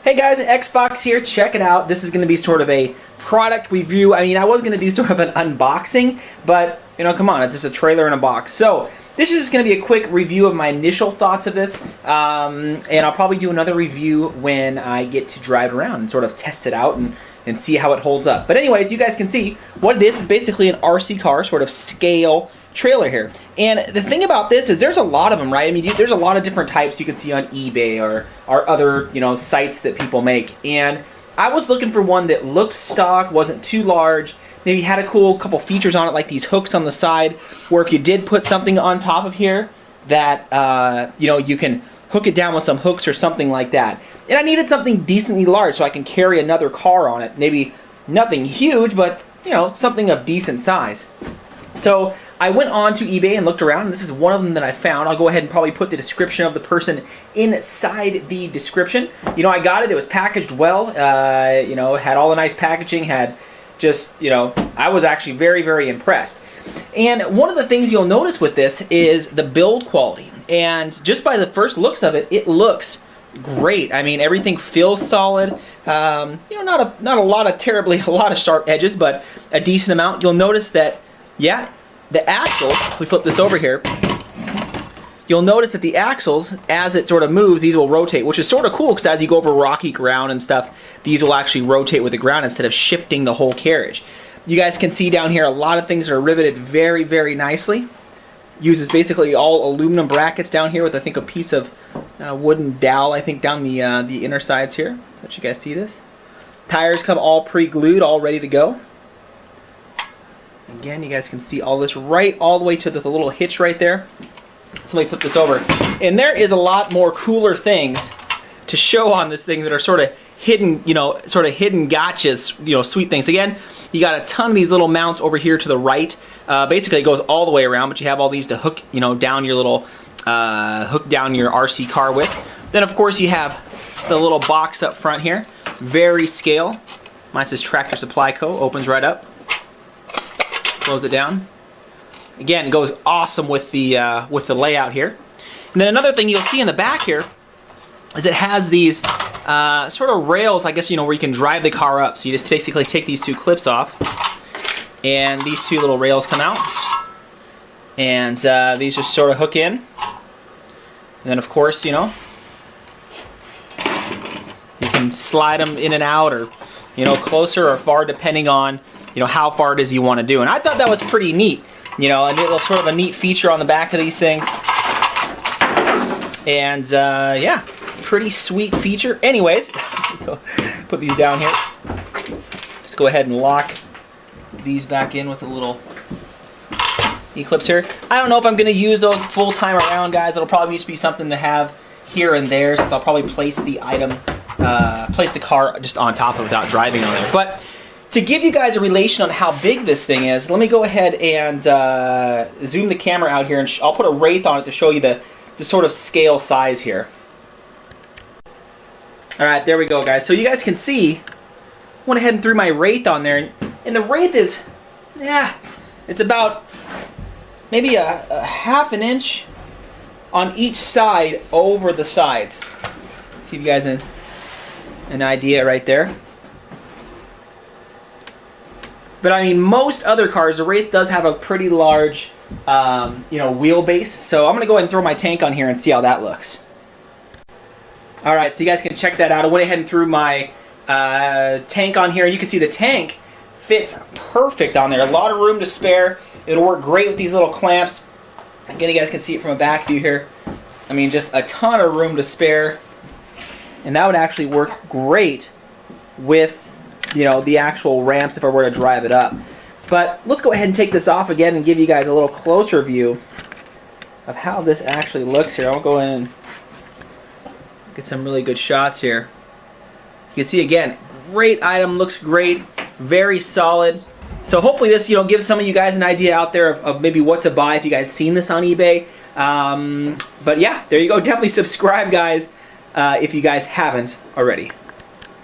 Hey guys, Xbox here, check it out. This is going to be sort of a product review. I mean, I was going to do sort of an unboxing, but, you know, come on, it's just a trailer in a box. So, this is just going to be a quick review of my initial thoughts of this, and I'll probably do another review when I get to drive around and sort of test it out and see how it holds up. But anyways, you guys can see what it is. It's basically an RC car sort of scale trailer here. And the thing about this is there's a lot of them, right? I mean, there's a lot of different types you can see on eBay or other, you know, sites that people make. And I was looking for one that looked stock, wasn't too large, maybe had a cool couple features on it, like these hooks on the side, where if you did put something on top of here, that, you know, you can hook it down with some hooks or something like that. And I needed something decently large so I can carry another car on it. Maybe nothing huge, but, you know, something of decent size. So I went on to eBay and looked around, and this is one of them that I found. I'll go ahead and probably put the description of the person inside the description. You know, I got it. It was packaged well. You know, had all the nice packaging, had just, you know, I was actually very, very impressed. And one of the things you'll notice with this is the build quality. And just by the first looks of it, it looks great. I mean, everything feels solid. You know, not a lot of sharp edges, but a decent amount. You'll notice that, yeah, the axles, if we flip this over here, you'll notice that the axles, as it sort of moves, these will rotate, which is sort of cool because as you go over rocky ground and stuff, these will actually rotate with the ground instead of shifting the whole carriage. You guys can see down here a lot of things are riveted very, very nicely. Uses basically all aluminum brackets down here with, I think, a piece of wooden dowel, I think, down the inner sides here. So that you guys see this. Tires come all pre-glued, all ready to go. Again, you guys can see all this right all the way to the little hitch right there. So let me flip this over. And there is a lot more cooler things to show on this thing that are sort of hidden, you know, sort of hidden gotchas, you know, sweet things. Again, you got a ton of these little mounts over here to the right. Basically, it goes all the way around, but you have all these to hook, you know, down your little, hook down your RC car with. Then, of course, you have the little box up front here. Very scale. Mine says Tractor Supply Co. Opens right up. Close it down. Again, it goes awesome with the layout here. And then another thing you'll see in the back here is it has these sort of rails, I guess, you know, where you can drive the car up. So you just basically take these two clips off, and these two little rails come out, and these just sort of hook in. And then, of course, you know, you can slide them in and out, or, you know, closer or far, depending on, you know, how far it is you want to do. And I thought that was pretty neat. You know, and it's sort of a neat feature on the back of these things. And, yeah, pretty sweet feature. Anyways, put these down here. Just go ahead and lock these back in with a little E-clips here. I don't know if I'm going to use those full time around, guys. It'll probably just be something to have here and there, since I'll probably place the item, place the car just on top of it without driving on there. But to give you guys a relation on how big this thing is, let me go ahead and zoom the camera out here, and I'll put a wraith on it to show you the sort of scale size here. Alright, there we go, guys. So you guys can see, went ahead and threw my wraith on there, and the wraith is, yeah, it's about maybe a half an inch on each side over the sides. Give you guys an idea right there. But I mean, most other cars, the Wraith does have a pretty large, you know, wheelbase. So I'm going to go ahead and throw my tank on here and see how that looks. Alright, so you guys can check that out. I went ahead and threw my tank on here. And you can see the tank fits perfect on there. A lot of room to spare. It'll work great with these little clamps. Again, you guys can see it from a back view here. I mean, just a ton of room to spare. And that would actually work great with, you know, the actual ramps if I were to drive it up. But let's go ahead and take this off again and give you guys a little closer view of how this actually looks here. I'll go in and get some really good shots here. You can see again, great item, looks great, very solid. So hopefully this, you know, gives some of you guys an idea out there of maybe what to buy if you guys seen this on eBay. But yeah, there you go. Definitely subscribe, guys, if you guys haven't already.